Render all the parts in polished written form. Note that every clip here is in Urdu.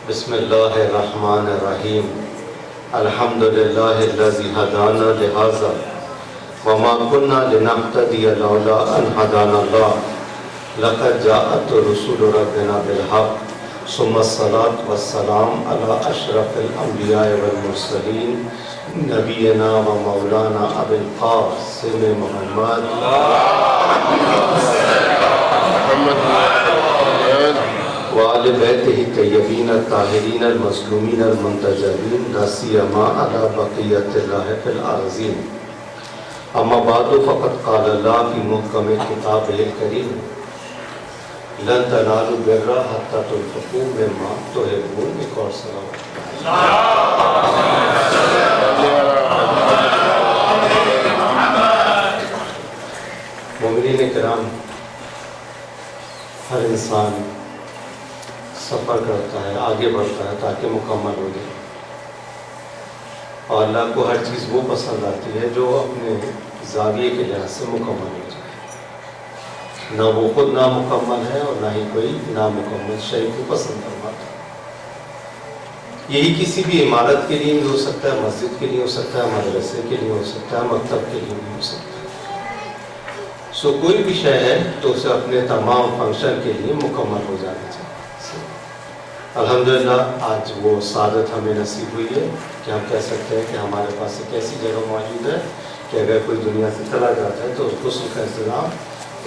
بسم اللہ الرحمن الرحیم الحمد للہ الذی ہدانا لہذا وما كنا لنهتدی لولا ان هدانا اللہ لقد جاءت رسول ربنا بالحق ثم الصلاة والسلام على اشرف الانبیاء والمرسلین نبینا و مولانا ابی القاسم محمد وآل بیتہ الطیبین الطاہرین المظلومین المنتجبین لا سیما علی بقیۃ اللہ فی الارضین اما بعد فقد قال اللہ فی محکم کتابہ الکریم لن تنالوا البر حتی تنفقوا مما تحبون. ایک اور صلوات. مومنین کرام، ہر انسان سفر کرتا ہے، آگے بڑھتا ہے تاکہ مکمل ہو جائے، اور اللہ کو ہر چیز وہ پسند آتی ہے جو اپنے زاویے کے لحاظ سے مکمل ہو جائے. نہ وہ خود نامکمل ہے اور نہ ہی کوئی نامکمل شے کو پسند فرماتا ہے. یہی کسی بھی عمارت کے لیے بھی ہو سکتا ہے، مسجد کے لیے ہو سکتا ہے، مدرسے کے لیے ہو سکتا ہے، مکتب کے لیے بھی ہو سکتا ہے. کوئی بھی شے ہے تو اسے اپنے تمام فنکشن کے لیے مکمل ہو جانا چاہیے. الحمدللہ آج وہ سعادت ہمیں نصیب ہوئی ہے کہ ہم کہہ سکتے ہیں کہ ہمارے پاس ایک ایسی جگہ موجود ہے کہ اگر کوئی دنیا سے چلا جاتا ہے تو اس غسل کا انتظام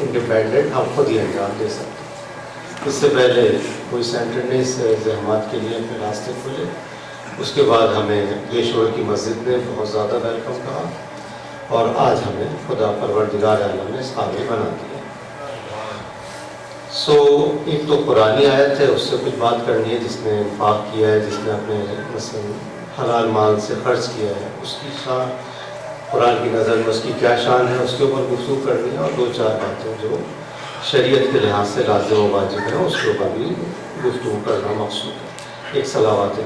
انڈیپینڈنٹ ہم خود ہی انجام دے سکتے ہیں. اس سے پہلے کوئی سینٹر نے اس زحمات کے لیے اپنے راستے کھولے. اس کے بعد ہمیں پیشور کی مسجد نے بہت زیادہ ویلکم کہا، اور آج ہمیں خدا پروردگار عالم نے اس قابل بنا دیا. ایک تو قرآنی آیت ہے، اس سے کچھ بات کرنی ہے. جس نے انفاق کیا ہے، جس نے اپنے مثلا حلال مال سے خرچ کیا ہے، اس کی شان قرآن کی نظر میں اس کی کیا شان ہے، اس کے اوپر گفتگو کرنی ہے. اور دو چار باتیں جو شریعت کے لحاظ سے لازم و واجب ہیں اس کے اوپر بھی گفتگو کرنا مقصود ہے. ایک صلوات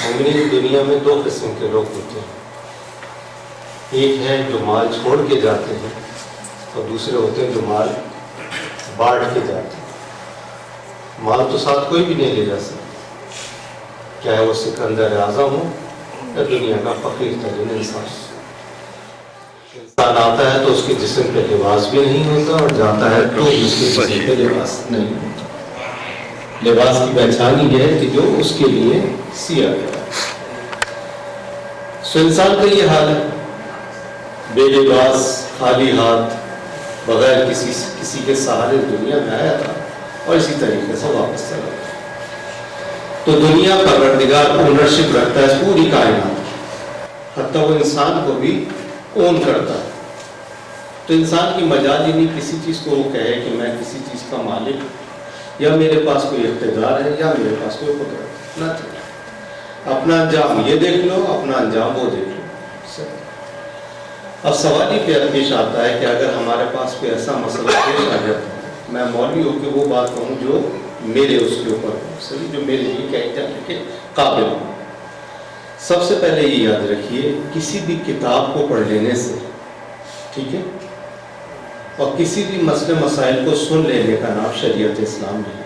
مومنین. دنیا میں دو قسم کے لوگ ہوتے ہیں. ایک ہے جو مال چھوڑ کے جاتے ہیں، اور دوسرے ہوتے ہیں جو مال بانٹ کے جاتے ہیں. مال تو ساتھ کوئی بھی نہیں لے جا سکتا، چاہے وہ سکندر اعظم ہو یا دنیا کا فقیر ترین انسان. انسان آتا ہے تو اس کے جسم پہ لباس بھی نہیں ہوتا، اور جاتا ہے تو اس کے جسم پہ لباس نہیں ہوتا. لباس کی پہچان یہ ہے کہ جو اس کے لیے سیا گیا. انسان کا یہ حال ہے، بے لباس، خالی ہاتھ، بغیر کسی کے سہارے دنیا میں آیا تھا اور اسی طریقے سے واپس چلا گیا. تو دنیا پروردگار اونرشپ رکھتا ہے پوری کائنات، حتیٰ وہ انسان کو بھی اون کرتا ہے. تو انسان کی مجال ہی نہیں کسی چیز کو وہ کہے کہ میں کسی چیز کا مالک ہوں، یا میرے پاس کوئی اقتدار ہے، یا میرے پاس کوئی قدرت نہ تھی. اپنا انجام یہ دیکھ لو، اپنا انجام وہ دیکھ لو. اب سوال ہی پیش آتا ہے کہ اگر ہمارے پاس کوئی ایسا مسئلہ پیش آ جاتا ہے، میں مولوی ہو کے وہ بات کہوں جو میرے اس کے اوپر ہو، صحیح، جو میرے لیے کہہ جانے کے قابل ہوں. سب سے پہلے یہ یاد رکھیے، کسی بھی کتاب کو پڑھ لینے سے، ٹھیک ہے، اور کسی بھی مسئلے مسائل کو سن لینے کا نام شریعت اسلام نہیں.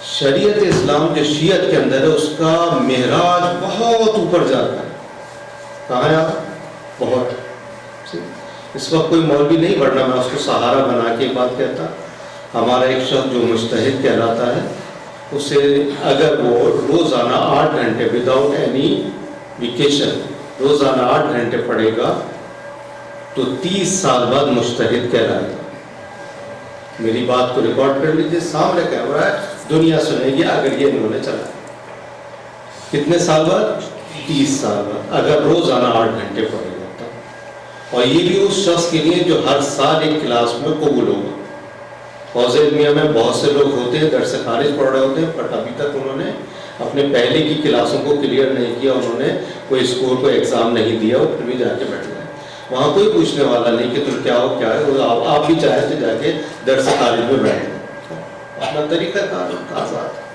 شریعت اسلام جو شیعت کے اندر ہے اس کا معراج بہت اوپر جاتا ہے. کہاں ہے آپ؟ بہت. اس وقت کوئی مولوی نہیں، ورنہ میں اس کو سہارا بنا کے بات کہتا. ہمارا ایک شخص جو مجتہد کہلاتا ہے، اسے اگر وہ روزانہ 8 گھنٹے وداؤٹ اینی ویکیشن روزانہ 8 گھنٹے پڑھے گا تو 30 سال بعد مجتہد کہلائے گا. میری بات کو ریکارڈ کر لیجیے، سامنے کیمرہ ہے، دنیا سنے گی اگر یہ انہوں نے چلا. کتنے سال بعد؟ 30 سال بعد، اگر روزانہ 8 گھنٹے پڑھے گا. اور یہ بھی اس شخص کے لیے جو ہر سال ایک کلاس میں قبول ہوگا. حوض علمیہ میں بہت سے لوگ ہوتے ہیں درس خارج پڑھ رہے ہوتے ہیں، بٹ ابھی تک انہوں نے اپنے پہلے کی کلاسوں کو کلیئر نہیں کیا، انہوں نے کوئی اسکور کو ایگزام نہیں دیا، وہ پھر بھی جا کے بیٹھ گئے. وہاں کوئی پوچھنے والا نہیں کہ تم کیا ہو کیا ہے، آپ بھی چاہے تو جا کے درس خارج میں بیٹھ گئے. اپنا طریقہ کار آزاد.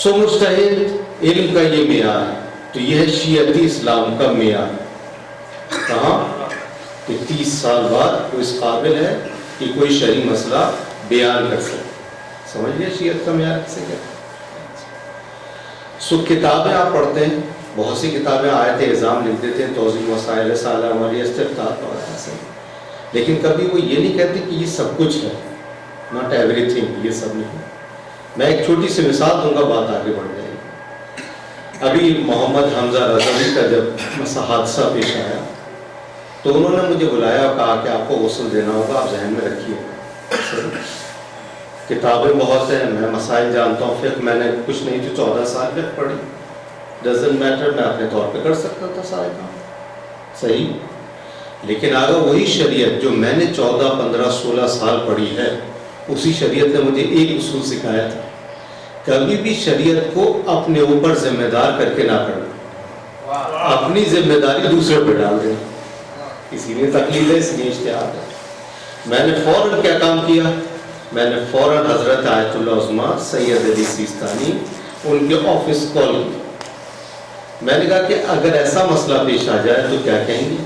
مجتہد علم کا یہ معیار ہے. تو یہ ہے شیعتی اسلام کا معیار. کہاں؟ کہ 30 سال بعد وہ اس قابل ہے کہ کوئی شرعی مسئلہ بیان کر سکے. سمجھ گئے شیعت کا معیار کسے کہتے ہیں؟ سو کتابیں آپ پڑھتے ہیں، بہت سی کتابیں آیت الزام لکھ دیتے ہیں، توضیح مسائل سالہ ہماری استفتاء وغیرہ سے، لیکن کبھی وہ یہ نہیں کہتے کہ یہ سب کچھ ہے. ناٹ ایوری تھنگ، یہ سب نہیں. میں ایک چھوٹی سی مثال دوں گا، بات آگے بڑھ جائے گی. ابھی محمد حمزہ رضوی کا جب حادثہ پیش آیا تو انہوں نے مجھے بلایا اور کہا کہ آپ کو غسل دینا ہوگا، آپ ذہن میں رکھیے. کتابیں بہت ہیں، میں مسائل جانتا ہوں، فقہ میں نے کچھ نہیں تو 14 سال فقہ پڑھی. ڈزنٹ میٹر، میں اپنے طور پہ کر سکتا تھا سارے کام صحیح. لیکن اگر وہی شریعت جو میں نے 14 15 16 سال پڑھی ہے، اسی شریعت نے مجھے ایک اصول سکھایا تھا، کبھی بھی شریعت کو اپنے اوپر ذمہ دار کر کے نہ کرنا، اپنی ذمہ داری دوسرے پہ ڈال دینا. اسی لیے تقلید ہے، اس لیے اجتہاد ہے. میں نے فوراً کیا کام کیا، میں نے فوراً حضرت آیت اللہ عظمیٰ سید علی سیستانی ان کے آفس کال کی. میں نے کہا کہ اگر ایسا مسئلہ پیش آ جائے تو کیا کہیں گے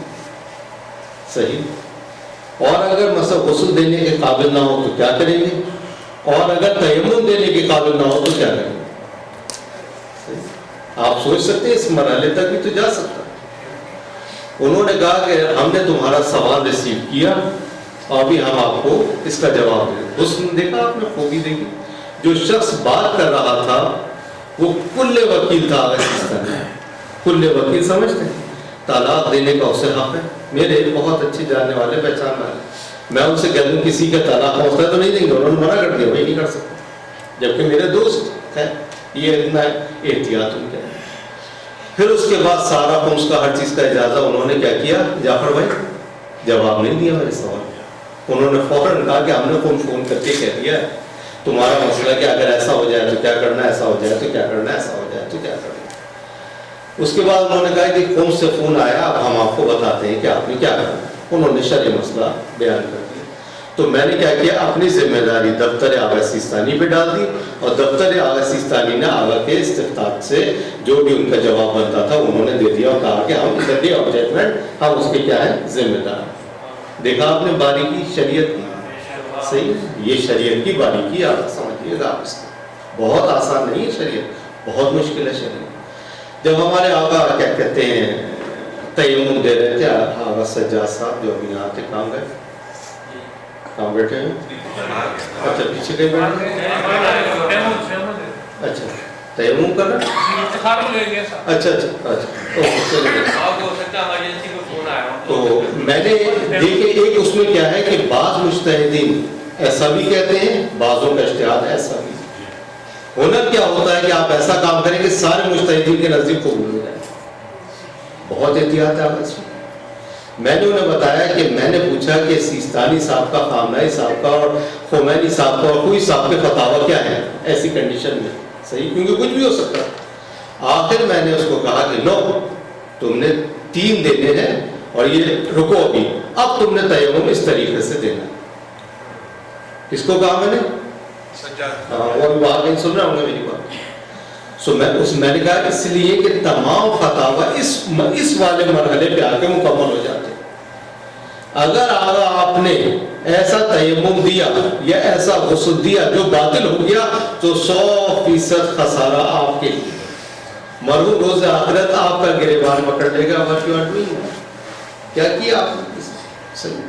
صحیح، اور اگر مثلا غسل دینے کے قابل نہ ہو تو کیا کریں گے، اور اگر تیمم دینے کے قابل نہ ہو تو کیا کریں گے. آپ سوچ سکتے ہیں اس مرحلے تک بھی تو جا سکتا. انہوں نے کہا کہ ہم نے تمہارا سوال ریسیو کیا اور ابھی ہم آپ کو اس کا جواب دیں. حسن دیکھا آپ نے، خوبی دیکھی. جو شخص بات کر رہا تھا وہ کل وکیل تھا. کل وکیل سمجھتے ہیں، طلاق دینے کا اسے حق ہے. میرے بہت اچھے جاننے والے پہچان والے، میں ان سے کہہ دوں کسی کا طلاق پہنچتا ہے تو نہیں دیں گے، انہوں نے منع کر دیا، وہی نہیں کر سکتا. جبکہ میرے دوست ہیں، یہ اتنا احتیاط ان کے. پھر اس کے بعد سارا خمس کا ہر چیز کا اجازہ انہوں نے کیا کیا، جعفر بھائی جواب نہیں دیا میرے سوال. انہوں نے فوراً کہا کہ ہم نے فون کر کے کہہ دیا تمہارا مسئلہ کہ اگر ایسا ہو جائے تو کیا کرنا، ایسا ہو جائے تو کیا کرنا، ایسا ہو جائے تو کیا کرنا. اس کے بعد انہوں نے کہا کہ قوم سے فون آیا، اب ہم آپ کو بتاتے ہیں کہ آپ نے کیا کرنا. انہوں نے شرعی مسئلہ بیان کر دیا. تو میں نے کیا کیا، اپنی ذمہ داری دفتر آغا سیستانی پہ ڈال دی، اور دفتر آغا سیستانی نے آغا کے استفتاء سے جو بھی ان کا جواب بنتا تھا انہوں نے دے دیا اور کہا کہ ہم ڈے آف ججمنٹ ہم اس کے کیا ہے ذمہ دار. دیکھا آپ نے باریکی شریعت کی، صحیح. یہ شریعت کی باریکی آپ سمجھیے گا. آپ اس کو بہت آسان نہیں ہے شریعت، بہت مشکل ہے شریعت. جب ہمارے آقا کیا کہتے ہیں تیمم دے رہے تھے، آقا سجاد صاحب جو ابھی یہاں تھے، کام گئے، کام بیٹھے ہیں، اچھا پیچھے گئے بیٹھے، اچھا تیمم کر رہے ہیں، اچھا اچھا تو میں نے دیکھے ایک اس میں کیا ہے کہ بعض مجتہدین ایسا بھی کہتے ہیں، بعضوں کا اجتہاد ایسا بھی. ہنر کیا ہوتا ہے کہ آپ ایسا کام کریں کہ سارے مجتہدین کے نزدیک قبول ہو جائے. بہت احتیاط ہے آپ اس میں. میں نے انہیں بتایا کہ میں نے پوچھا کہ سیستانی صاحب کا، خامنہئی صاحب کا اور خمینی صاحب کا اور کوئی صاحب کے فتاوی کیا ہے ایسی کنڈیشن میں، صحیح، کیونکہ کچھ بھی ہو سکتا ہے. آخر میں نے اس کو کہا کہ نو، تم نے 3 دینے ہیں اور یہ رکو ابھی، اب تم نے تیمم اس طریقے سے دینا. کس کو کہا میں نے؟ اور باہر نہیں سن رہا ہوں گا میری بات. سو میں نے کہا اس لیے کہ تمام فتاوی اس والے مرحلے پہ آ کے مکمل ہو جاتے. اگر آپ نے ایسا تیمم دیا یا ایسا غسل دیا جو باطل ہو گیا تو 100% خسارہ آپ کے لیے. مرحوم روز آخرت آپ کا گریبان پکڑ لے گا. what you are doing، کیا کیا آپ نے، صحیح.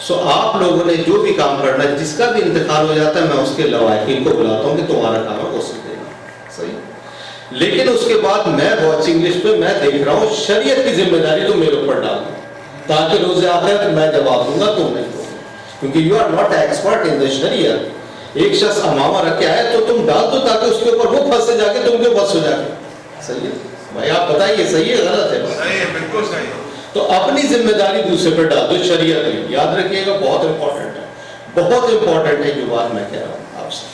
سو آپ لوگوں نے جو بھی کام کرنا ہے، جس کا بھی انتقال ہو جاتا ہے، میں اس کے لواحقین کو بلاتا ہوں کہ تمہارا کام ہے غسل دینا، صحیح. لیکن اس کے بعد میں واچنگ لسٹ پہ میں دیکھ رہا ہوں شریعت کی ذمہ داری تو میرے اوپر ڈال دوں تاکہ روز آخرت میں جواب دوں گا، تم نہیں دو گے، کیونکہ you are not expert in the Shariat. ایک شخص امامہ رکھ کے آئے تو تم ڈال دو تاکہ اس کے اوپر وہ پھنس سے جا کے تم کے پھنس ہو جا کے. صحیح ہے بھائی، آپ بتائیے صحیح ہے غلط ہے؟ صحیح ہے، بالکل صحیح. تو اپنی ذمہ داری دوسرے پر ڈال دو. شریعت میں یاد رکھیے گا، بہت امپورٹنٹ ہے، بہت امپورٹنٹ ہے جو بات میں کہہ رہا ہوں آپ سے.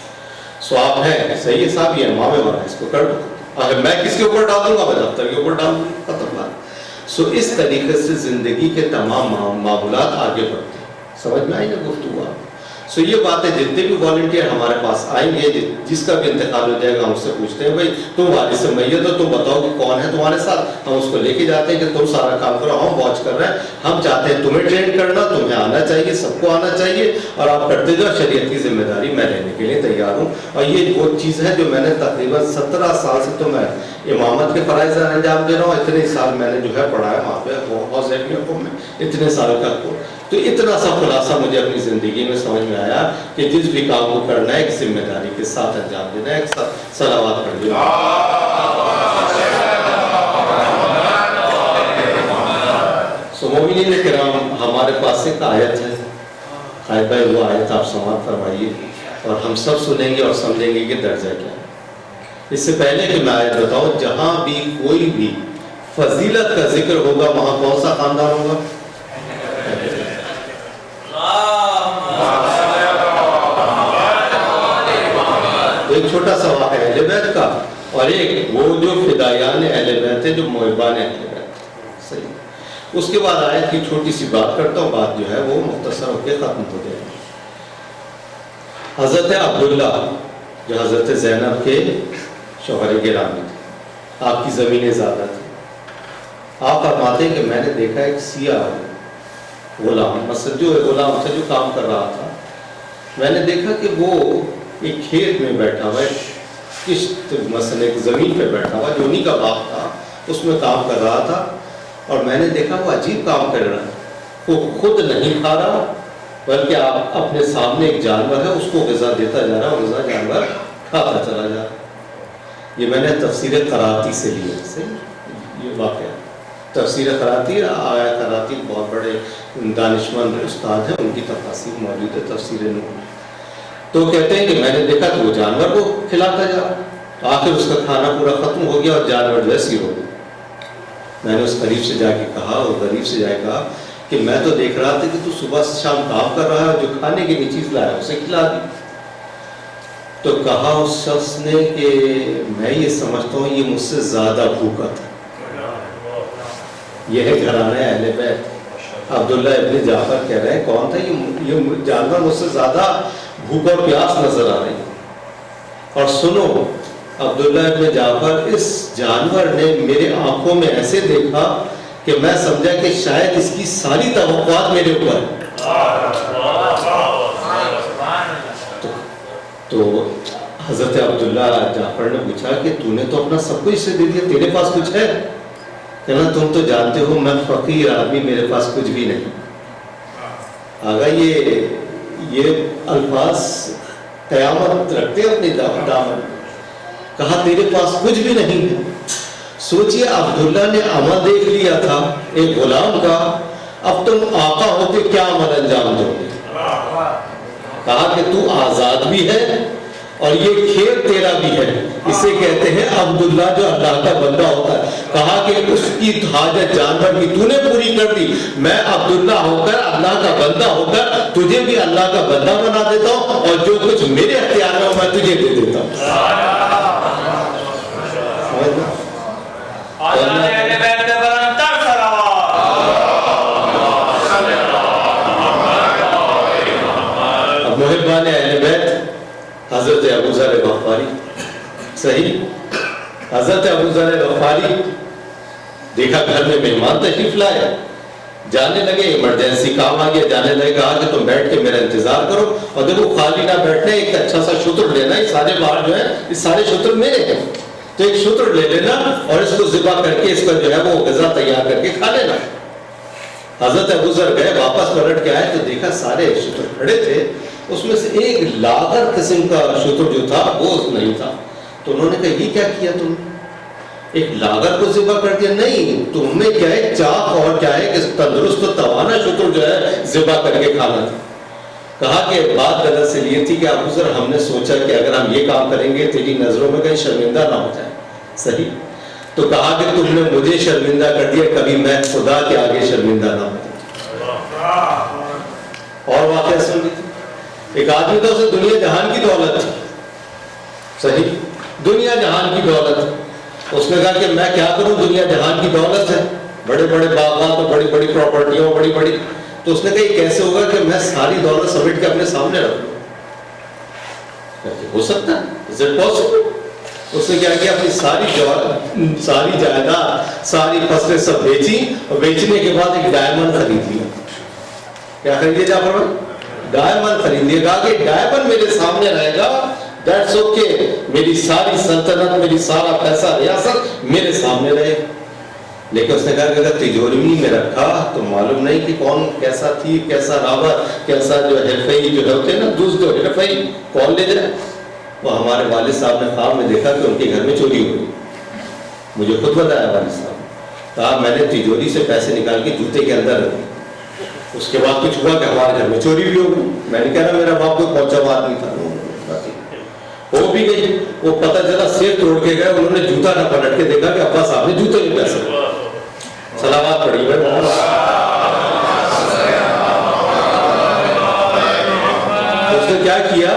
سو آپ ہیں صحیح ہے صاحب، یہ امام والا اس کو کر دو. اگر میں کس کے اوپر ڈال دوں گا، میں دفتر کے اوپر ڈال دوں گا، ختم بات. سو اس طریقے سے زندگی کے تمام معاملات آگے بڑھتے ہیں. سمجھ میں آئی نا گفتگو آپ؟ سو یہ باتیں جتنے بھی والنٹیئر ہمارے پاس آئیں گے، جس کا بھی انتقال ہو جائے گا، ہم اس سے پوچھتے ہیں بھائی تم وارث میت ہو، تم بتاؤ کہ کون ہے تمہارے ساتھ، ہم اس کو لے کے جاتے ہیں کہ تم سارا کام کرو، ہم واچ کر رہے ہیں، ہم چاہتے ہیں تمہیں ٹرین کرنا، تمہیں آنا چاہیے، سب کو آنا چاہیے، اور آپ کرتے جاؤ، شریعت کی ذمہ داری میں لینے کے لیے تیار ہوں۔ اور یہ وہ چیز ہے جو میں نے تقریباً 17 سال سے تو میں امامت کے فرائض انجام دے رہا ہوں، اتنے سال میں نے جو ہے پڑھایا وہاں پہ حوض میں، اتنے سال کا تو اتنا سا خلاصہ مجھے اپنی زندگی میں سمجھ میں آیا کہ جس بھی کام کو کرنا ہے ایک ذمہ داری کے ساتھ انجام دینا ہے، ایک صلوات پڑھ دینا۔ سو مومنین کرام، ہمارے پاس ایک آیت ہے، خالد بھائی وہ آیت آپ سماعت فرمائیے اور ہم سب سنیں گے اور سمجھیں گے کہ درجہ کیا ہے۔ اس سے پہلے کہ میں آیت بتاؤں، جہاں بھی کوئی بھی فضیلت کا ذکر ہوگا وہاں کون سا خاندان ہوگا؟ ایک چھوٹا سا واقعہ ہے اہل بیت کا، اور ایک وہ جو فدایان اہل بیت ہے، جو محبان اہل بیت۔ صحیح۔ اس کے بعد آیت کی چھوٹی سی بات کرتا ہوں، بات جو ہے وہ مختصر ہو کے ختم ہو جائے گی۔ حضرت عبداللہ جو حضرت زینب کے شوہر گرامی تھے، آپ کی زمینیں زیادہ تھیں، آپ فرماتے ہیں کہ میں نے دیکھا ایک سیاہ غلام، مثلا جو غلام تھا جو کام کر رہا تھا، میں نے دیکھا کہ وہ ایک کھیت میں بیٹھا ہوا ہے، کشت مثلا ایک زمین پہ بیٹھا ہوا جو انہی کا باغ تھا، اس میں کام کر رہا تھا، اور میں نے دیکھا وہ عجیب کام کر رہا ہے، وہ خود نہیں کھا رہا بلکہ آپ اپنے سامنے ایک جانور ہے اس کو غذا دیتا جا رہا ہے، غذا جانور کھاتا چلا جا رہا ہے۔ یہ میں نے تفسیر قراتی سے لیا ہے، یہ واقعہ تفسیر قراتی، آیا قراتی بہت بڑے دانشمند استاد ہیں، ان کی تفاسیر موجود ہے، تفسیر نور۔ تو کہتے ہیں کہ میں نے دیکھا کہ وہ جانور کو کھلاتا جا، آخر اس کا کھانا پورا ختم ہو گیا اور جانور ویسی ہو گیا۔ میں نے اس غریب سے جا کے کہا، اور غریب سے جا کے کہا کہ میں تو دیکھ رہا تھا کہ تو صبح سے شام کام کر رہا ہے، جو کھانے کی بھی چیز لایا اسے کھلا دی۔ تو کہا اس شخص نے کہ میں یہ سمجھتا ہوں یہ مجھ سے زیادہ بھوکا تھا۔ یہ ہے گھرانہ اہل بیت۔ عبداللہ ابن جعفر کہہ رہے ہیں کون تھا یہ جانور مجھ سے زیادہ بھوک اور پیاس نظر آ رہی۔ اور سنو، عبداللہ ابن جعفر، اس جانور نے میرے آنکھوں میں ایسے دیکھا کہ میں سمجھا کہ شاید اس کی ساری توقعات میرے اوپر ہے۔ تو حضرت عبداللہ جعفر نے پوچھا کہ تو نے تو اپنا سب کچھ سے دے دیا، تیرے پاس کچھ ہے؟ کہنا تم تو جانتے ہو میں فقیر آدمی، میرے پاس کچھ بھی نہیں۔ آگا یہ الفاظ قیامت رکھتے ہیں اپنی دامن۔ کہا تیرے پاس کچھ بھی نہیں ہے۔ سوچئے عبداللہ نے عمل دیکھ لیا تھا ایک غلام کا، اب تم آقا ہو کے کیا عمل انجام دو گے؟ کہا کہ تو آزاد بھی ہے اور یہ کھیت تیرا بھی ہے، اسے کہتے ہیں عبداللہ جو اللہ کا بندہ ہوتا ہے۔ کہا کہ اس کی حاجت جانور کی تو نے پوری کر دی، میں عبداللہ ہو کر اللہ کا بندہ ہو کر تجھے بھی اللہ کا بندہ بنا دیتا ہوں، اور جو کچھ میرے اختیار میں ہو میں تجھے دے دیتا ہوں۔ اب محبان اہل بیت حضرت ابو ذر غفاری، صحیح، حضرت ابو ذر غفاری دیکھا گھر میں مہمان تشریف لائے، جانے لگے، ایمرجنسی کام آ گیا، جانے لگے، کہا کہ تم بیٹھ کے میرا انتظار کرو، اور دیکھو خالی نہ بیٹھنے، ایک اچھا سا شتر لینا، یہ سارے باہر جو ہے یہ سارے شتر میرے ہیں، تو ایک شتر لے لینا اور اس کو ذبح کر کے اس کا جو ہے وہ غذا تیار کر کے کھا لینا۔ حضرت ابو ذر گئے، واپس پلٹ کے آئے تو دیکھا سارے شتر کھڑے تھے، اس میں سے ایک لاغر قسم کا شتر جو تھا وہ نہیں تھا۔ تو انہوں نے کہا یہ کیا کیا تم نے؟ ایک لاغر کو ذبح کر دیا؟ نہیں، تم نے کیا ہے چاق اور کیا ہے کہ تندرست و توانا شتر جو ہے ذبح کر کے کھانا تھا۔ کہا کہ بات دراصل یہ تھی کہ ابو ذر ہم نے سوچا کہ اگر ہم یہ کام کریں گے تیری نظروں میں کہیں شرمندہ نہ ہو جائے، صحیح؟ تو کہا کہ تم نے مجھے شرمندہ کر دیا، کبھی میں خدا کے آگے شرمندہ نہ ہو جائے۔ اور واقعہ سن لیجیے، ایک آدمی تھا، اسے دنیا جہان کی دولت تھی، صحیح، دنیا جہان کی دولت۔ اس نے کہا کہ میں کیا کروں، دنیا جہان کی دولت ہے، بڑے بڑے باغات اور بڑی بڑی پراپرٹیاں، بڑی بڑی، تو اس نے کہا یہ کیسے ہوگا کہ میں ساری دولت سمیٹ کے اپنے سامنے رکھ لوں؟ ہو سکتا ہے؟ Is it possible؟ اس نے کیا کیا، اپنی ساری جائیداد، ساری فصلیں سب بیچی، اور بیچنے کے بعد ایک ڈائمنڈ خرید لیا۔ کیا خریدے جعفر بھائی؟ ڈائمنڈ خرید لیا۔ کہا کہ ڈائمنڈ میرے سامنے رہے گا، دیٹس اوکے، میری ساری سلطنت، میری سارا پیسہ ریاست میرے سامنے رہے۔ لیکن اس نے کہا کہ اگر تجوری میں رکھا تو معلوم نہیں کہ کون کیسا تھی، کیسا رابر، کیسا جو حرفئی جو ہوتے ہیں نا دوست جو حرفئی، کون لے جائے۔ وہ ہمارے والد صاحب نے خواب میں دیکھا کہ ان کے گھر میں چوری ہو گئی، مجھے خود بتایا والد صاحب، کہا میں نے تجوری سے پیسے نکال کے جوتے کے اندر رکھے، اس کے بعد کچھ ہوا کہ ہمارے گھر میں چوری بھی ہو گئی۔ میں نے کہا میرا باپ کوئی پہنچا بات نہیں تھا، ہو بھی گئی۔ وہ پتہ چلا سیب توڑ کے گئے، انہوں نے جوتا نہ پلٹ کے دیکھا کہ ابا صاحب نے جوتے میں پیسے، صلوات پڑھی ہے۔ اس نے کیا کیا،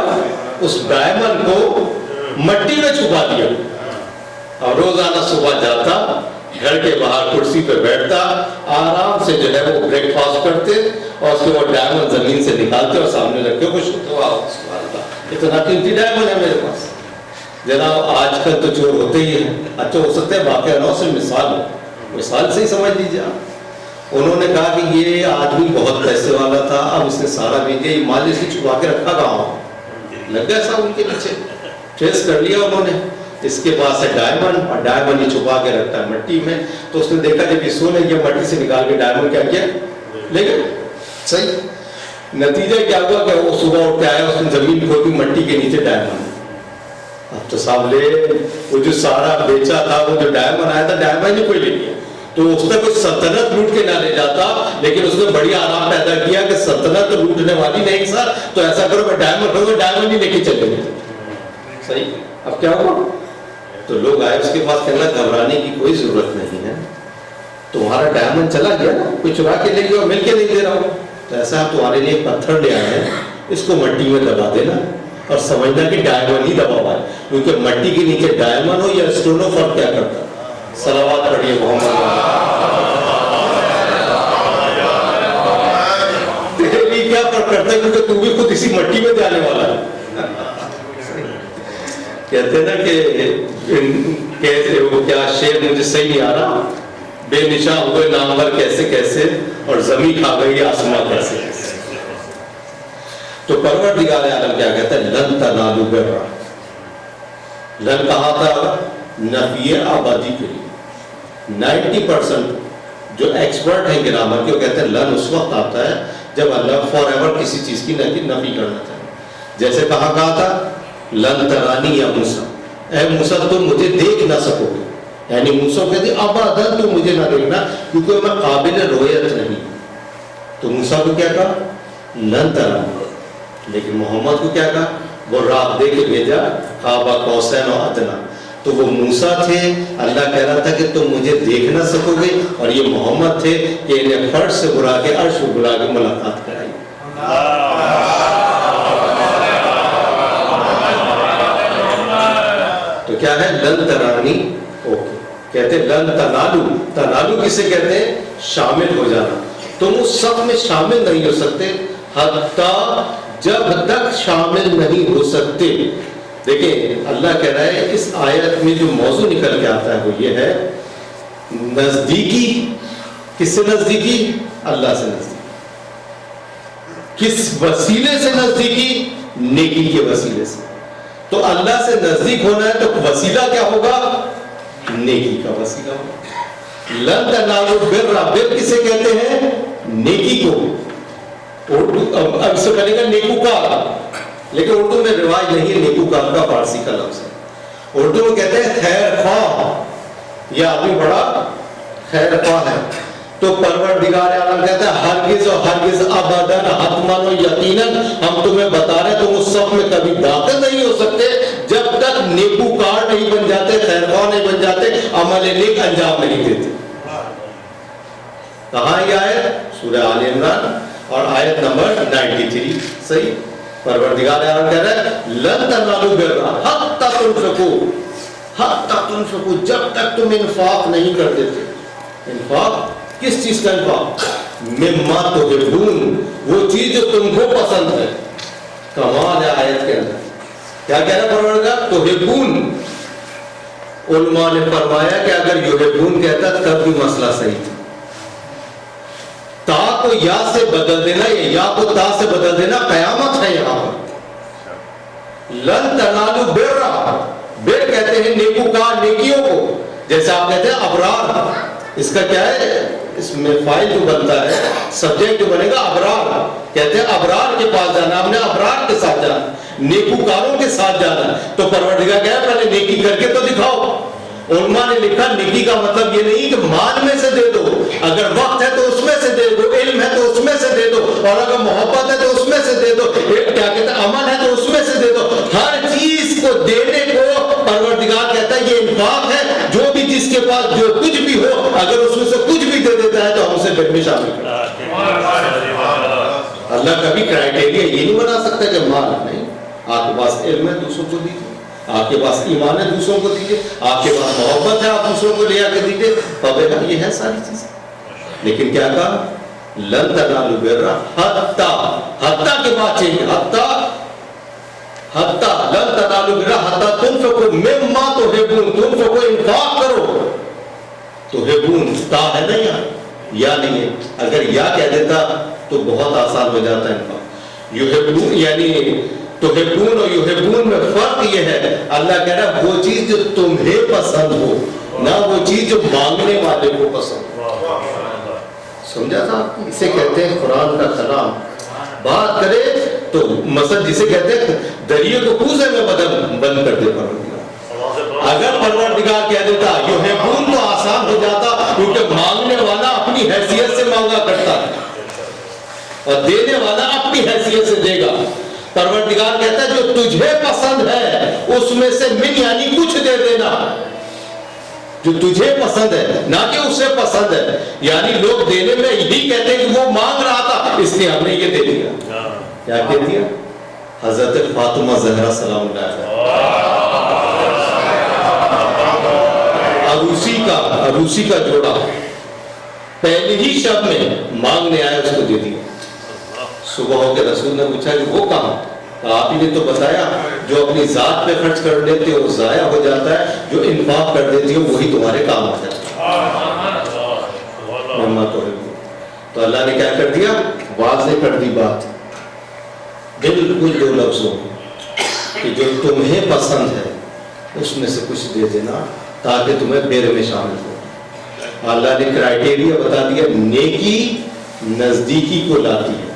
اس ڈائمنڈ کو مٹی میں چھپا دیا، اور روزانہ صبح جاتا، گھر کے باہر کرسی پہ بیٹھتا، آرام سے جو ہے وہ بریک فاسٹ کرتے، اور اس کے بعد ڈائمنڈ زمین سے نکالتے اور سامنے رکھ کے خوش ہوتے، واہ سبحان اللہ اتنا قیمتی ڈائمنڈ ہے میرے پاس۔ جناب آج کل تو چور ہوتے ہی ہیں، اچھا ہو سکتا ہے باقی انہوں سے مثال سے ہی سمجھ لیجیے آپ۔ انہوں نے کہا کہ یہ آدمی بہت پیسے والا تھا، اب اس نے سارا بیچ دیا، یہ مال اس نے چھپا کے رکھا کہاں، لگ گیا صاحب ان کے پیچھے، ٹریس کر لیا انہوں نے، اس کے پاس ہے ڈائمنڈ، اور ڈائمنڈ یہ چھپا کے رکھتا ہے مٹی میں۔ تو اس نے دیکھا جب یہ سونے یہ مٹی سے نکال کے ڈائمنڈ کیا کیا لے گئے، صحیح نتیجہ کیا ہوا کہ وہ صبح اٹھ کے آیا، اس نے زمین کھودی، مٹی کے نیچے ڈائمنڈ۔ اب تو صاحب لے وہ جو سارا بیچا تھا، وہ جو ڈائمنڈ آیا تھا ڈائمنڈ ہی کوئی لے گیا، تو اس نے کوئی سلطنت لوٹ کے نہ لے جاتا، لیکن اس نے بڑی آرام پیدا کیا کہ سلطنت لوٹنے والی نہیں سر، تو ایسا کرو میں ڈائمنڈ کروں، ڈائمنڈ ہی لے کے چلے گئے، صحیح۔ اب کیا ہوا، تو لوگ آئے اس کے پاس، کہنا گھبرانے کی کوئی ضرورت نہیں ہے، تمہارا ڈائمنڈ چلا گیا نا، کوئی چرا کے لے گیا اور مل کے نہیں دے رہا ہوں، تو ایسا تمہارے لیے پتھر لے آئے ہیں، اس کو مٹی میں دبا دینا اور سمجھنا کہ ڈائمنڈ ہی دبا ہوا ہے، کیونکہ مٹی کے نیچے ڈائمنڈ ہو یا اسٹون ہو فرق کیا کرتا ہے؟ صلوات پڑھیے محمد۔ تیرے لیے کیا فرق کرتا ہے، کیونکہ تو بھی خود اسی مٹی میں جانے والا ہے۔ کہتے ہیں نا کہ وہ کیا شعر مجھے صحیح نہیں آ رہا، بے نشاں ہوئے نامور کیسے کیسے، اور زمین کھا گئی آسمان کیسے کیسے۔ تو پروردگار عالم کیا کہتا ہے، لن تنالوا البر، لن کہا تھا نفی آبادی کے لیے۔ 90% جو ایکسپرٹ ہیں گرامر کے وہ کہتے ہیں لن اس وقت آتا ہے جب اللہ فار ایور کسی چیز کی نفی کرنا چاہے، جیسے کہا تھا لن ترانی یا موسیٰ، اے موسیٰ تم مجھے دیکھ نہ سکو گے، یعنی موسیٰ کہتے ہیں ابدا تم مجھے نہ دیکھنا کیونکہ میں قابل رؤیت نہیں۔ تو موسیٰ کو کیا کہا لن ترانی، لیکن محمد کو کیا کہا، وہ راہ دے کے بھیجا قاب قوسین و ادنیٰ، تو وہ موسیٰ تھے، اللہ کہہ رہا تھا کہ تم مجھے دیکھ نہ سکو گے، اور یہ محمد تھے کہ انہیں فرش سے بلا کے عرش سے بلا کے ملاقات کرائی۔ تو کیا ہے لن ترانی، اوکے کہتے ہیں لن تنالو، تنالو کسے کہتے ہیں، شامل ہو جانا، تم اس سب میں شامل نہیں ہو سکتے حتیٰ جب تک شامل نہیں ہو سکتے۔ دیکھیں اللہ کہہ رہا ہے اس آیت میں جو موضوع نکل کے آتا ہے وہ یہ ہے نزدیکی، کس سے نزدیکی، اللہ سے نزدیکی، کس وسیلے سے نزدیکی، نیکی کے وسیلے سے۔ تو اللہ سے نزدیک ہونا ہے تو وسیلہ کیا ہوگا، نیکی کا وسیلہ ہوگا۔ لن تنالوا البر، بر کسے کہتے ہیں، نیکی کو، اب سے بنے گا نیکوکار، لیکن اردو میں رواج نہیں ہے نیکوکار کا، فارسی کا لفظ ہے، اردو میں کہتے ہیں خیر خواہ، یہ آدمی بڑا خیر خواہ ہے۔ تو پروردگار عالم کہتا ہے ہرگز و ہرگز ابداً حتماً و یقیناً ہم تمہیں بتا رہے تم اس صف میں کبھی داخل نہیں ہو سکتے جب تک نیکوکار نہیں بن جاتے، خیر خواہ نہیں بن جاتے، عمل نیک انجام نہیں دیتے۔ کہاں یہ آیت، سورہ آل عمران اور آیت نمبر 93، صحیح۔ پروردگار عالم کہہ رہا ہے لن تنالوا البر حتی تنفقوا، جب تک تم انفاق نہیں کر دیتے، انفاق کس چیز کا انفاق؟ مما تحبون، وہ چیز جو تم کو پسند ہے. کمال ہے آیت کے اندر. کیا کہہ رہا پروردگار؟ تحبون. علماء نے فرمایا کہ اگر یحبون کہتا تب بھی مسئلہ صحیح تھا. تا کو یا سے بدل دینا یا کو تا سے بدل دینا قیامت ہے یہاں پر. لن تنالو بر، بر کہتے ہیں نیکوکار، نیکیوں کو. جیسے آپ کہتے ہیں ابرار، اس کا کیا ہے، اس میں فائل جو بنتا ہے، سبجیکٹ جو بنے گا ابرار. کہتے ہیں ابرار کے پاس جانا، ہم نے ابرار کے ساتھ جانا، نیکوکاروں کے ساتھ جانا. تو پروردگار کہا پہلے نیکی کر کے تو دکھاؤ. علماء نے لکھا نیکی کا مطلب یہ نہیں کہ مال میں سے دے دو، اگر وقت ہے تو اس میں سے دے دو، علم ہے تو اس میں سے دے دو، اور اگر محبت ہے تو اس میں سے دے دو، کیا کہتے ہیں عمل ہے تو اس میں سے دے دو. ہر چیز کو دینے کو پروردگار کہتا ہے یہ انفاق ہے. جو بھی جس کے پاس جو کچھ بھی ہو، اگر اس میں سے کچھ بھی دے دیتا ہے تو ہم اسے بر میں شامل کرتے ہیں. اللہ کبھی کرائٹیریا یہ نہیں بنا سکتا کہ مال نہیں. آپ کے پاس علم ہے دوسروں کو دیجیے، آپ کے پاس ایمان ہے دوسروں کو دیجیے، آپ کے پاس محبت ہے آپ دوسروں کو لے آ کے دیجیے. یہ ہے ساری چیزیں. لیکن کیا کہا؟ لن تنالوا البر حتی، حتی کے بعد چاہیے، حتی لن تنالوا البر حتی تنفقوا مما تحبون، تنفقوا انفاق کرو. تحبون تا ہے نا یا نہیں ہے. اگر یا کہہ دیتا تو بہت آسان ہو جاتا ہے انفاق. یحبون یعنی تحبون اور یحبون میں فرق یہ ہے، اللہ کہہ رہا ہے وہ چیز جو تمہیں پسند ہو، نہ وہ چیز جو مانگنے والے کو پسند ہو. سمجھا تھا؟ اسے کہتے ہیں قرآن کا کلام. بات کرے تو مثلا جسے کہتے ہیں دریا کو کوزے میں بند کر دے پروردگار. اگر پروردگار کہہ دیتا یحبون تو آسان ہو جاتا، کیونکہ مانگنے والا اپنی حیثیت سے مانگا کرتا ہے اور دینے والا اپنی حیثیت سے دے گا. پروردگار کہتا ہے جو تجھے پسند ہے اس میں سے من یعنی کچھ دے دینا، جو تجھے پسند ہے نہ کہ اسے پسند ہے. یعنی لوگ دینے میں یہی کہتے ہیں کہ وہ مانگ رہا تھا اس لیے ہم نے یہ دے دیا. کیا کہہ دیا؟ حضرت فاطمہ زہرا سلام اللہ علیہا، عروسی کا جوڑا پہلے ہی شب میں مانگنے آیا، اس کو دے دیا. صبح ہو کے رسول نے پوچھا کہ وہ کہاں؟ آپ ہی نے تو بتایا جو اپنی ذات پہ خرچ کر دیتے ہو ضائع ہو جاتا ہے، جو انفاق کر دیتی ہو وہی تمہارے کام آ جاتا ہے. تو اللہ نے کیا کر دیا؟ واضح کر دی بات بالکل دو لفظوں کہ جو تمہیں پسند ہے اس میں سے کچھ دے دینا تاکہ تمہیں بیر میں شامل ہو. اللہ نے کرائٹیریا بتا دیا. نیکی نزدیکی کو لاتی ہے،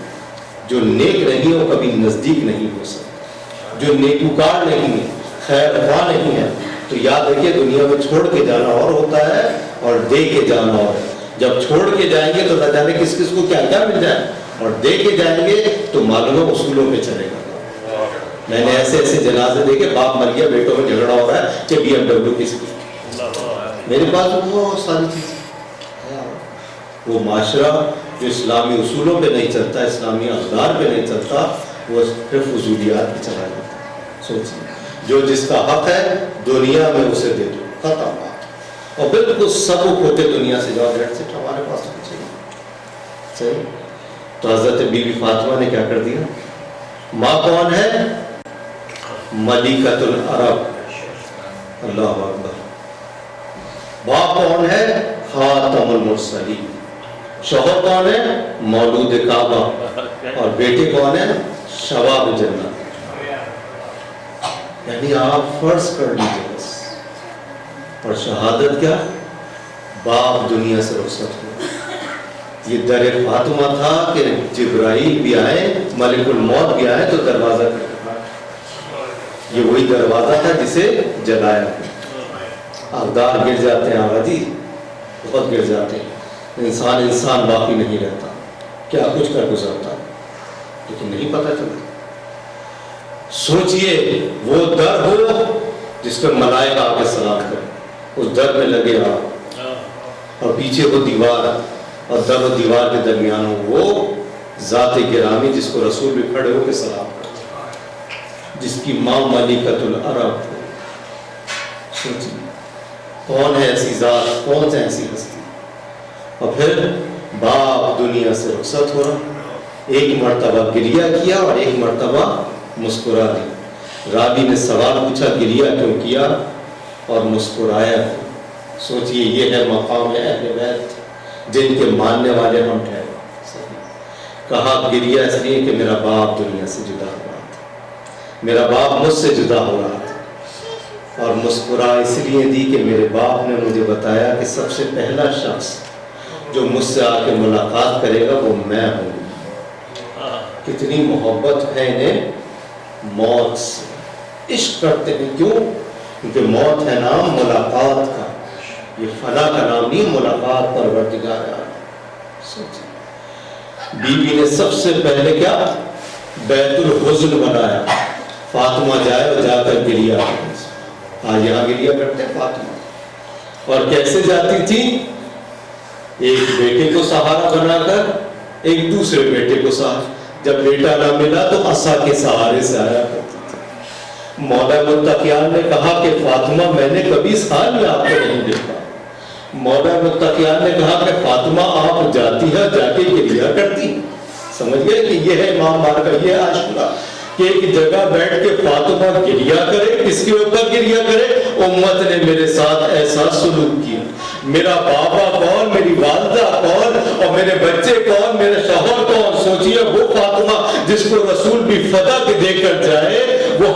جو نیک نہیں ہو کبھی نزدیک نہیں ہو سکتا. جو نیکوکار نہیں ہے، خیر خواہ نہیں ہے، تو یاد رکھیے دنیا میں چھوڑ کے جانا اور ہوتا ہے اور دے کے جانا اور ہے. جب چھوڑ کے جائیں گے تو نہ جانے کس کس کو کیا کیا مل جائے، اور دے کے جائیں گے تو معلوم اصولوں پہ چلے گا. میں نے ایسے ایسے جنازے دیکھے، باپ مر گیا بیٹوں میں جھگڑا ہو رہا ہے کہ بی ایم ڈبلیو کس کی. میرے پاس بہت ساری چیزیں. وہ معاشرہ جو اسلامی اصولوں پہ نہیں چلتا، اسلامی اقدار پہ نہیں چلتا، وہ صرف فضولیات پہ چلا جاتا ہے. سوچیے جو جس کا حق ہے دنیا میں اسے دے دو، ختم بات. اور بالکل سبک ہوتے دنیا سے جاؤ، ڈیٹ سے ہمارے پاس چاہیے. صحیح. تو حضرت بی بی فاطمہ نے کیا کر دیا؟ ماں کون ہے؟ ملکۃ العرب. اللہ اکبر. باپ کون ہے؟ خاتم المرسلین. شوہر کون ہے؟ مولود کعبہ. اور بیٹے کون ہے؟ شباب جنت. یعنی آپ فرض کر لیجیے بس. اور شہادت کیا؟ باپ دنیا سے رخصت ہوا. یہ در فاطمہ تھا کہ جبرائیل بھی آئے، ملک الموت بھی آئے تو دروازہ کھٹکھٹایا. یہ وہی دروازہ تھا جسے جلایا. اقدار گر جاتے ہیں آقا جی، بہت گر جاتے ہیں. انسان باقی نہیں رہتا، کیا کچھ کر گزرتا لیکن نہیں پتہ چلتا. سوچئے وہ در ہو جس پر ملائکہ آ کے سلام کرے، اس در میں لگے آپ، اور پیچھے وہ دیوار، اور در و دیوار کے درمیان ہو وہ ذات گرامی جس کو رسول بھی کھڑے ہو کے سلام کرتے، جس کی ماں ملکۃ العرب ہو. سوچئے کون ہے ایسی ذات، کون ہے ایسی ہستی. اور پھر باپ دنیا سے رخصت ہو رہا. ایک مرتبہ گریہ کیا اور ایک مرتبہ مسکرا دی. راوی نے سوال پوچھا گریہ کیوں کیا اور مسکرایا. سوچئے یہ ہے مقام اہل بیت جن کے ماننے والے ہم ٹھہرے. کہا گریہ اس لیے کہ میرا باپ دنیا سے جدا ہو رہا تھا, میرا باپ مجھ سے جدا ہو رہا تھا. اور مسکرا اس لیے دی کہ میرے باپ نے مجھے بتایا کہ سب سے پہلا شخص جو مجھ سے آ کے ملاقات کرے گا وہ میں ہوں. کتنی محبت ہے انہیں موت سے, عشق کرتے ہیں. کیوں؟ کیونکہ موت ہے نام ملاقات کا. یہ فنا کا نام نہیں, ملاقات پروردگار ہے. بیوی نے سب سے پہلے کیا بیت الحزن بنایا. فاطمہ جائے اور جا کر گریہ. آج یہاں گریہ کرتے ہیں فاطمہ. اور کیسے جاتی تھی؟ ایک بیٹے کو سہارا بنا کر ایک دوسرے بیٹے کو سہارا. جب بیٹا نہ ملا تو عصا کے سہارے سے آیا کرتی تھی. مولا متقیان نے کہا کہ فاطمہ میں نے کبھی اس حال میں آپ کو نہیں دیکھا. مولا متقیان نے کہا کہ فاطمہ آپ جاتی ہے جا کے گریہ کرتی. سمجھ گئے کہ یہ ہے امام مالک کا یہ عاشورہ کہ ایک جگہ بیٹھ کے فاطمہ گریہ کرے. کس کے اوپر گریہ کرے؟ امت نے میرے ساتھ ایسا سلوک کیا. میرا بابا کون, میری والدہ کون, اور میرے بچے کون, میرے شوہر کون. سوچئے وہ فاطمہ جس کو رسول بھی فدا کے دے کر جائے وہ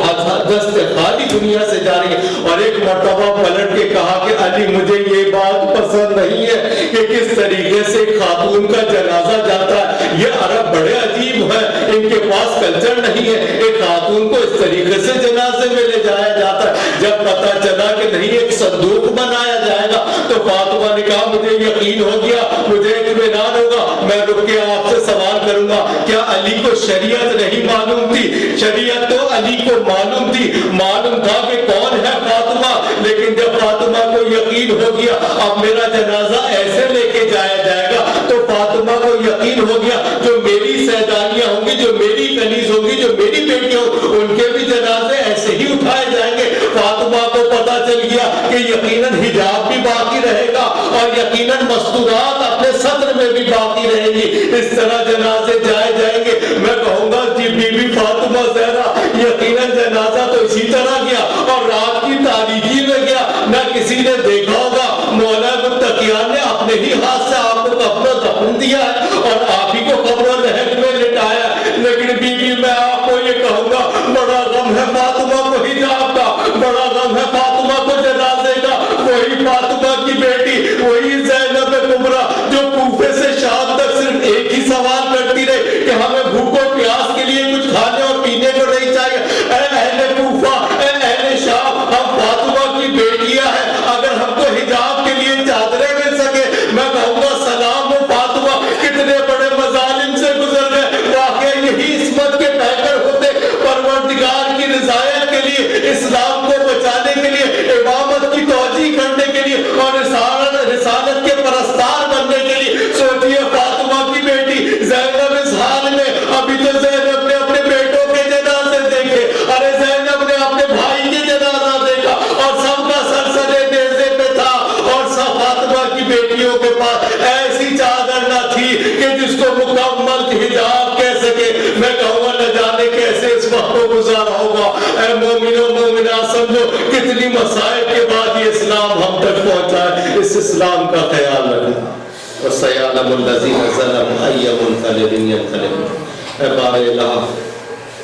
دست خالی دنیا سے جا رہی ہے. اور ایک مرتبہ پلٹ کے کہا کہ علی مجھے یہ بات پسند نہیں ہے کہ کس طریقے سے خاتون کا جنازہ جاتا ہے. یہ عرب بڑے عجیب ہیں, ان کے پاس کلچر نہیں ہے. ایک خاتون کو اس طریقے سے جنازے میں لے جایا جاتا ہے. جب پتہ چلا کہ نہیں ایک صندوق بنایا جائے گا تو فاطمہ نے کہا مجھے یقین ہو گیا, مجھے اطمینان ہوگا, میں رک کے آپ سے سوال کروں گا. کیا علی کو شریعت نہیں معلوم تھی؟ شریعت تو علی کو معلوم تھی. معلوم تھا کہ کون ہے فاطمہ. لیکن جب فاطمہ کو یقین ہو گیا اب میرا جنازہ ایسے لے کے جایا جائے گا تو فاطمہ کو یقین ہو گیا جو میری سیدانیاں ہوں گی, جو میری کنیز ہوں گی, جو میری بیٹیاں ہوں ان کے بھی جنازے ایسے ہی اٹھائے جائیں گے. فاطمہ کو پتا چل گیا کہ یقیناً حجاب بھی باقی رہے گا اور یقیناً مستورات اپنے صدر میں بھی باقی رہے گی. اس طرح جنازے جائے جائیں گے. میں کہوں گا جی بی بی فاطمہ زہرا یقیناً جنازہ تو اسی طرح گیا اور رات کی تاریکی میں گیا. نہ کسی نے دیکھا ہوگا. مولا متقیان نے اپنے ہی ہاتھ سے آپ کو کفن و دفن دیا ہے اور آپ ہی کو قبر و لحد میں لٹایا. لیکن بی بی میں آپ کو یہ کہوں گا بڑا غم ہے فاطمہ کو حجاب کا, بڑا غم ہے فاطمہ کو جنازے کا. وہی فاطمہ کی بیٹی, وہی زینب کبریٰ جو کوفے سے شام تک صرف ایک ہی سوال کرتی رہی کہ ہمیں بھوک و پیاس کے لیے کچھ کھانے اور پینے کو نہیں چاہیے. اے اہل کوفہ, اے اہل شام, ہم فاطمہ کی بیٹیاں ہیں. اگر ہم کو حجاب کے لیے چادریں مل سکے میں کہوں گا سلام ہو فاطمہ. کتنے بڑے مظالم سے گزر گئے. واقعی یہی عصمت کے پیکر ہوتے. پروردگار کی رضایت کے لیے, اسلام کو بچانے کے لیے, امامت کی توجیہ کرنے کے لیے اور رسالت کے پرستار بننے کے لیے. سوچئے فاطمہ کی بیٹی زینب اس حال میں. ابھی تو زینب نے اپنے بیٹوں کے جنازے دیکھے, ارے زینب نے اپنے بھائی کے جنازہ دیکھا اور سب کا سر سرے نیزے پہ تھا. اور سب فاطمہ کی بیٹیوں کے پاس ایسی چادر نہ تھی کہ جس کو مکمل حجاب کہہ سکے. میں کہوں گا نہ جانے کیسے اس وقت کو گزارا ہوگا. اے مومنوں مومنات سمجھو کتنی مسائل کے بعد یہ اسلام ہم تک پہنچا ہے. اس اسلام کا خیال رکھنا. وَسَيَعْلَمُ الَّذِينَ ظَلَمُوا أَيَّ مُنقَلِبٍ يَنقَلِبُونَ. اے بار الہ,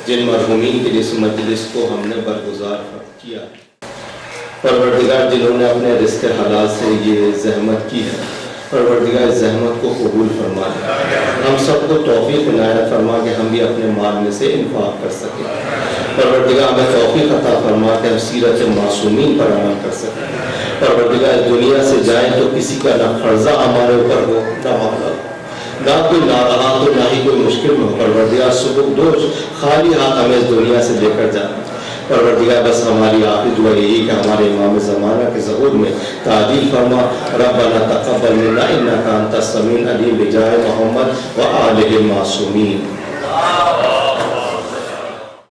جن مرحومین کے اس مجلس کو ہم نے برگزار کیا, پروردگار جنہوں نے اپنے رزق حلال سے یہ زحمت کی ہے, پروردگار اس زحمت کو قبول فرما. ہم سب کو توفیق عنایت فرما کہ ہم بھی اپنے مال میں سے انفاق کر سکیں. پروردگار ہمیں توفیق عطا فرما کہ ہم سیرت معصومین پر عمل کر سکیں. پروردگار اس دنیا سے جائیں تو کسی کا نہ قرضہ ہمارے اوپر ہو, نہ معاملہ, نہ کوئی ناراحت ہو, نہ ہی کوئی مشکل ہو. پروردگار سبک دوش خالی ہاتھ ہمیں اس دنیا سے لے کر جانا. پروردگار بس ہماری آخری دعا یہی کہ ہمارے امام زمانہ کے ظہور میں تعدیل فرما. ربنا تقبل منا انک انت السمیع العلیم بجاہ محمد و آلہ المعصومین.